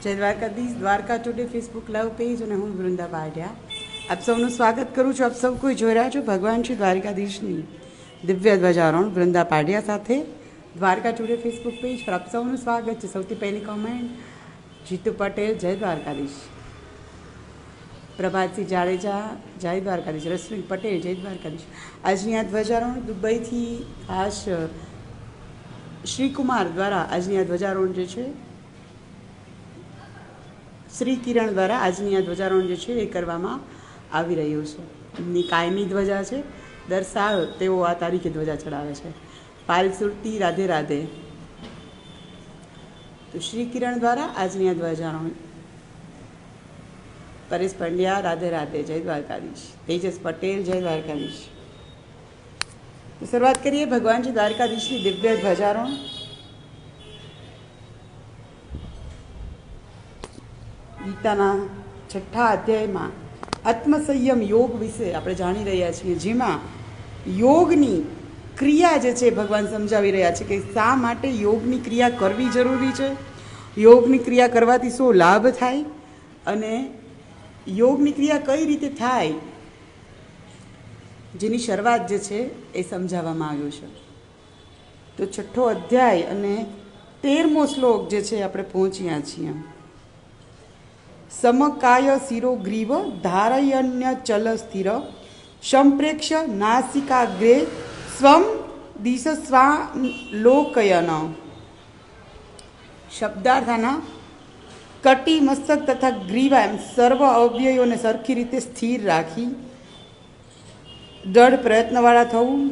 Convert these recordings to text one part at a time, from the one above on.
જય Dwarkadhish. Dwarka today Facebook live page અને હું વૃંદા પાટિયા આપ સૌનું સ્વાગત કરું છું. આપ સૌ કોઈ જોઈ રહ્યા છો ભગવાન શ્રી દ્વારકાધીશની દિવ્ય ધ્વજારોહણ વૃંદા પાટિયા સાથે દ્વારકા ટુડે ફેસબુક પેજ પર આપ સૌનું સ્વાગત છે. સૌથી પહેલી કોમેન્ટ જીતુ પટેલ જય દ્વારકાધીશ, પ્રભાતસિંહ જાડેજા જય દ્વારકાધીશ, રશ્મિક પટેલ જય દ્વારકાધીશ. આજની આ ધ્વજારોહણ દુબઈથી ખાસ શ્રીકુમાર દ્વારા આજની આ ધ્વજારોહણ જે છે શ્રી કિરણ દ્વારા આજની આ ધ્વજારોહણ જે છે એ કરવામાં આવી રહ્યું છે. એમની કાયમી ધ્વજા છે, દર સાલ તેઓ આ તારીખે ધ્વજા ચડાવે છે. પાલ સુરતી રાધે રાધે. તો શ્રી કિરણ દ્વારા આજની આ ધ્વજારોહણ. પરેશ પંડ્યા રાધે રાધે જય દ્વારકાધીશ, તેજસ પટેલ જય દ્વારકાધીશ. તો શરૂઆત કરીએ ભગવાન શ્રી દ્વારકાધીશની દિવ્ય ધ્વજારોહણ. ગીતાના 6થા અધ્યાયમાં આત્મસંયમ યોગ વિશે આપણે જાણી રહ્યા છીએ, જેમાં યોગની ક્રિયા જે છે ભગવાન સમજાવી રહ્યા છે કે શા માટે યોગની ક્રિયા કરવી જરૂરી છે, યોગની ક્રિયા કરવાથી શું લાભ થાય અને યોગની ક્રિયા કઈ રીતે થાય, જેની શરૂઆત જે છે એ સમજાવવામાં આવ્યું છે. તો 6થો અધ્યાય અને 13મો શ્લોક જે છે આપણે પહોંચ્યા છીએ. સમકાય શિરો ગ્રીવ ધારયન્ય ચલ સ્થિર સંપ્રેક્ષ નાસિકાગ્રે સ્વમ દિશ સ્વાલોકયન. શબ્દાર્થના કટી, મસ્તક તથા ગ્રીવા એમ સર્વ અવયવોને સરખી રીતે સ્થિર રાખી દૃઢ પ્રયત્નવાળા થવું,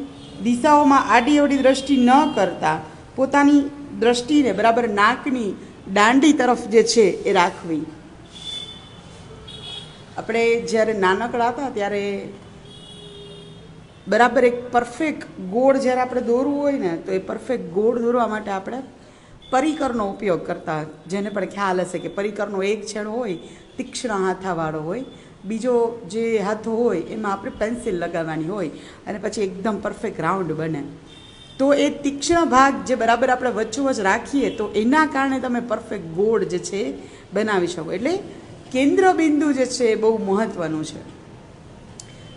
દિશાઓમાં આડી અવડી દ્રષ્ટિ ન કરતા પોતાની દ્રષ્ટિને બરાબર નાકની દાંડી તરફ જે છે એ રાખવી. આપણે જ્યારે નાનકડા હતા ત્યારે બરાબર એક પરફેક્ટ ગોળ જ્યારે આપણે દોરવું હોય ને તો એ પરફેક્ટ ગોળ દોરવા માટે આપણે પરિકરનો ઉપયોગ કરતા. જેને પણ ખ્યાલ હશે કે પરિકરનો એક છેડો હોય તીક્ષ્ણ હાથાવાળો હોય, બીજો જે હાથો હોય એમાં આપણે પેન્સિલ લગાવવાની હોય અને પછી એકદમ પરફેક્ટ રાઉન્ડ બને. તો એ તીક્ષ્ણ ભાગ જે બરાબર આપણે વચ્ચોવચ રાખીએ તો એના કારણે તમે પરફેક્ટ ગોળ જે છે બનાવી શકો. એટલે કેન્દ્ર બિંદુ જે છે એ બહુ મહત્ત્વનું છે.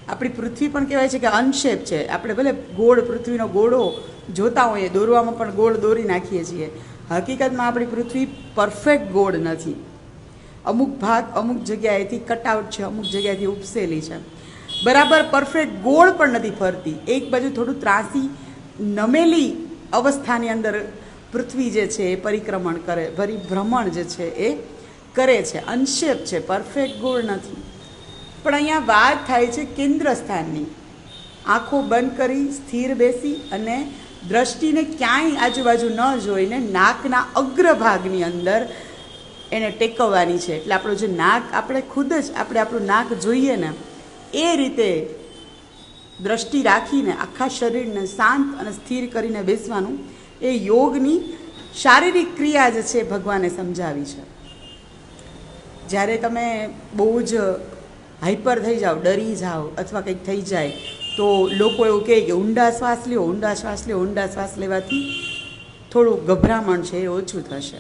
આપણી પૃથ્વી પણ કહેવાય છે કે અનશેપ છે. આપણે ભલે ગોળ પૃથ્વીનો ગોળો જોતા હોઈએ, દોરવામાં પણ ગોળ દોરી નાખીએ છીએ, હકીકતમાં આપણી પૃથ્વી પરફેક્ટ ગોળ નથી. અમુક ભાગ અમુક જગ્યાએથી કટઆઉટ છે, અમુક જગ્યાએથી ઉપસેલી છે, બરાબર પરફેક્ટ ગોળ પણ નથી ફરતી. એક બાજુ થોડું ત્રાસી નમેલી અવસ્થાની અંદર પૃથ્વી જે છે એ પરિક્રમણ કરે, પરિભ્રમણ જે છે એ કરે છે. અનશેપ છે, પરફેક્ટ ગોળ નથી. પણ અહીંયા વાત થાય છે કેન્દ્ર સ્થાનની. આંખો બંધ કરી સ્થિર બેસી અને દ્રષ્ટિને ક્યાંય આજુબાજુ ન જોઈને નાકના અગ્રભાગની અંદર એને ટેકવવાની છે. એટલે આપણું જે નાક આપણે ખુદ જ આપણે આપણું નાક જોઈએ ને એ રીતે દ્રષ્ટિ રાખીને આખા શરીરને શાંત અને સ્થિર કરીને બેસવાનું એ યોગની શારીરિક ક્રિયા જે છે ભગવાને સમજાવી છે. જ્યારે તમે બહુ જ હાઈપર થઈ જાઓ, ડરી જાઓ અથવા કંઈક થઈ જાય તો લોકો એવું કહે કે ઊંડા શ્વાસ લ્યો, ઊંડા શ્વાસ લ્યો. ઊંડા શ્વાસ લેવાથી થોડું ગભરામણ છે એ ઓછું થશે.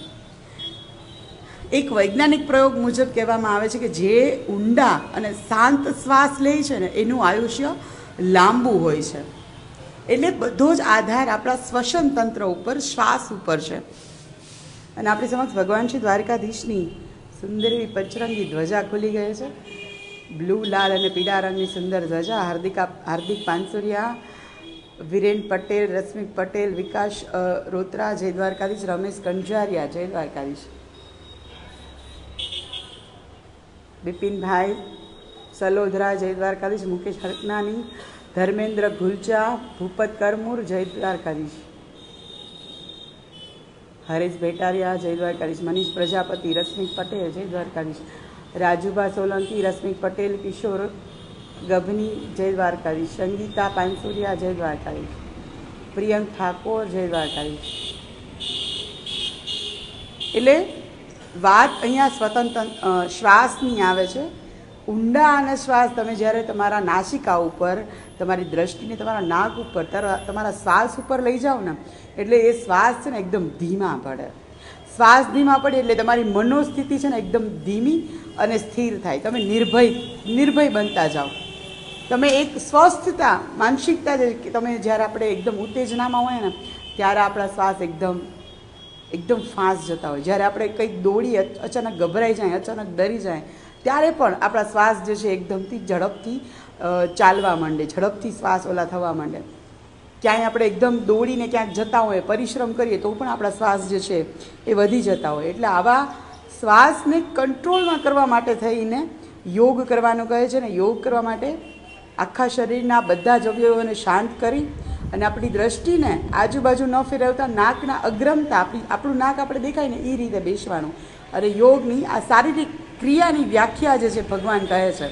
એક વૈજ્ઞાનિક પ્રયોગ મુજબ કહેવામાં આવે છે કે જે ઊંડા અને શાંત શ્વાસ લે છે ને એનું આયુષ્ય લાંબુ હોય છે. એટલે બધો જ આધાર આપણા શ્વસન તંત્ર ઉપર, શ્વાસ ઉપર છે. અને આપણી સમક્ષ ભગવાન શ્રી દ્વારકાધીશની સુંદર એવી પચરંગી ધ્વજા ખુલી ગઈ છે. બ્લુ, લાલ અને પીળા રંગની સુંદર ધ્વજા. હાર્દિક પાનસુરિયા, વિરેન પટેલ, રશ્મિક પટેલ, વિકાસ રોત્રા જય દ્વારકાધીશ, રમેશ કંજારિયા જય દ્વારકાધીશ, બિપિનભાઈ સલોધરા જય દ્વારકાધીશ, મુકેશ હરકનાની, ધર્મેન્દ્ર ગુલચા, ભૂપત કરમુર જય દ્વારકાધીશ, હરેશ ભેટારિયા જય દ્વારકાધીશ, મનીષ પ્રજાપતિ, રશ્મિક પટેલ જય દ્વારકાધીશ, રાજુભા સોલંકી, રશ્મિક પટેલ, કિશોર ગભની જય દ્વારકાધીશ, સંગીતા પાનસુરિયા જય દ્વારકાધીશ, પ્રિયંક ઠાકોર જય દ્વારકાધીશ. એટલે વાત અહીંયા સ્વતંત્ર શ્વાસની આવે છે. ઊંડા અને શ્વાસ તમે જ્યારે તમારા નાસિકા ઉપર, તમારી દ્રષ્ટિને તમારા નાક ઉપર, તમારા શ્વાસ ઉપર લઈ જાઓ ને એટલે એ શ્વાસ છે ને એકદમ ધીમા પડે. શ્વાસ ધીમા પડે એટલે તમારી મનોસ્થિતિ છે ને એકદમ ધીમી અને સ્થિર થાય. તમે નિર્ભય બનતા જાઓ. તમે એક સ્વસ્થતા માનસિકતા જે તમે જ્યારે આપણે એકદમ ઉત્તેજનામાં હોય ને ત્યારે આપણા શ્વાસ એકદમ ફાસ્ટ જતા હોય. જ્યારે આપણે કંઈક દોડીએ, અચાનક ગભરાઈ જાય, અચાનક ડરી જાય, ત્યારે પણ આપણા શ્વાસ જે છે એકદમથી ઝડપથી ચાલવા માંડે, ઝડપથી શ્વાસ ઓલા થવા માંડે. ક્યાંય આપણે એકદમ દોડીને ક્યાંક જતા હોય, પરિશ્રમ કરીએ તો પણ આપણા શ્વાસ જે છે એ વધી જતા હોય. એટલે આવા શ્વાસને કંટ્રોલમાં કરવા માટે થઈને યોગ કરવાનું કહે છે ને. યોગ કરવા માટે આખા શરીરના બધા જ અવયવોને શાંત કરી અને આપણી દ્રષ્ટિને આજુબાજુ ન ફેરવતા નાકના અગ્રમતા આપણું નાક આપણે દેખાય ને એ રીતે બેસવાનું. અને યોગની આ શારીરિક ક્રિયાની વ્યાખ્યા જે છે ભગવાન કહે છે,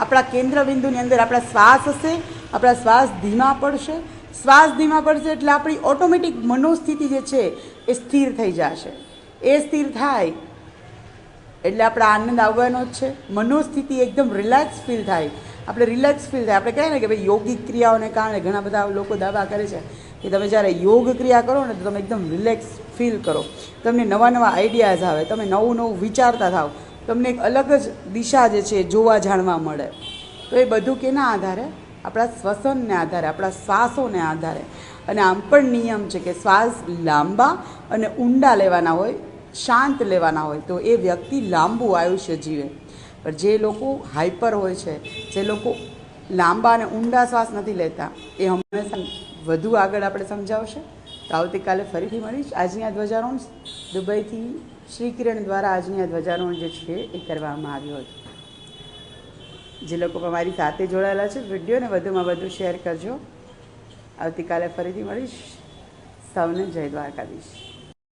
આપણા કેન્દ્ર બિંદુની અંદર આપણા શ્વાસ હશે, આપણા શ્વાસ ધીમા પડશે. શ્વાસ ધીમા પડશે એટલે આપણી ઓટોમેટિક મનોસ્થિતિ જે છે એ સ્થિર થઈ જશે. એ સ્થિર થાય એટલે આપણે આનંદ આવવાનો જ છે. મનોસ્થિતિ એકદમ રિલેક્સ ફીલ થાય, આપણે રિલેક્સ ફીલ થાય. આપણે કહીએ ને કે ભાઈ યોગિક ક્રિયાઓને કારણે ઘણા બધા લોકો દાવા કરે છે કે તમે જ્યારે યોગ ક્રિયા કરો ને તો તમે એકદમ રિલેક્સ ફીલ કરો, તમને નવા નવા આઈડિયાઝ આવે, તમે નવું વિચારતા થાવ, તમને એક અલગ જ દિશા જે છે જોવા જાણવા મળે. તો એ બધું કેના આધારે? આપણા શ્વસનને આધારે, આપણા શ્વાસોને આધારે. અને આમ પણ નિયમ છે કે શ્વાસ લાંબા અને ઊંડા લેવાના હોય, શાંત લેવાના હોય, તો એ વ્યક્તિ લાંબુ આયુષ્ય જીવે. પણ જે લોકો હાઈપર હોય છે, જે લોકો લાંબા અને ઊંડા શ્વાસ નથી લેતા, એ હંમેશા વધુ આગળ આપણે સમજાવશે. તો આવતીકાલે ફરીથી મળીશ. આજની આ ધ્વજારોહણ દુબઈથી શ્રી કિરણ દ્વારા આજની આ ધ્વજારોહણ જે છે એ કરવામાં આવ્યું હતું. જે લોકો મારી સાથે જોડાયેલા છે, વિડીયોને વધુમાં વધુ શેર કરજો. આવતીકાલે ફરીથી મળીશ. સૌને જય દ્વારકાધીશ.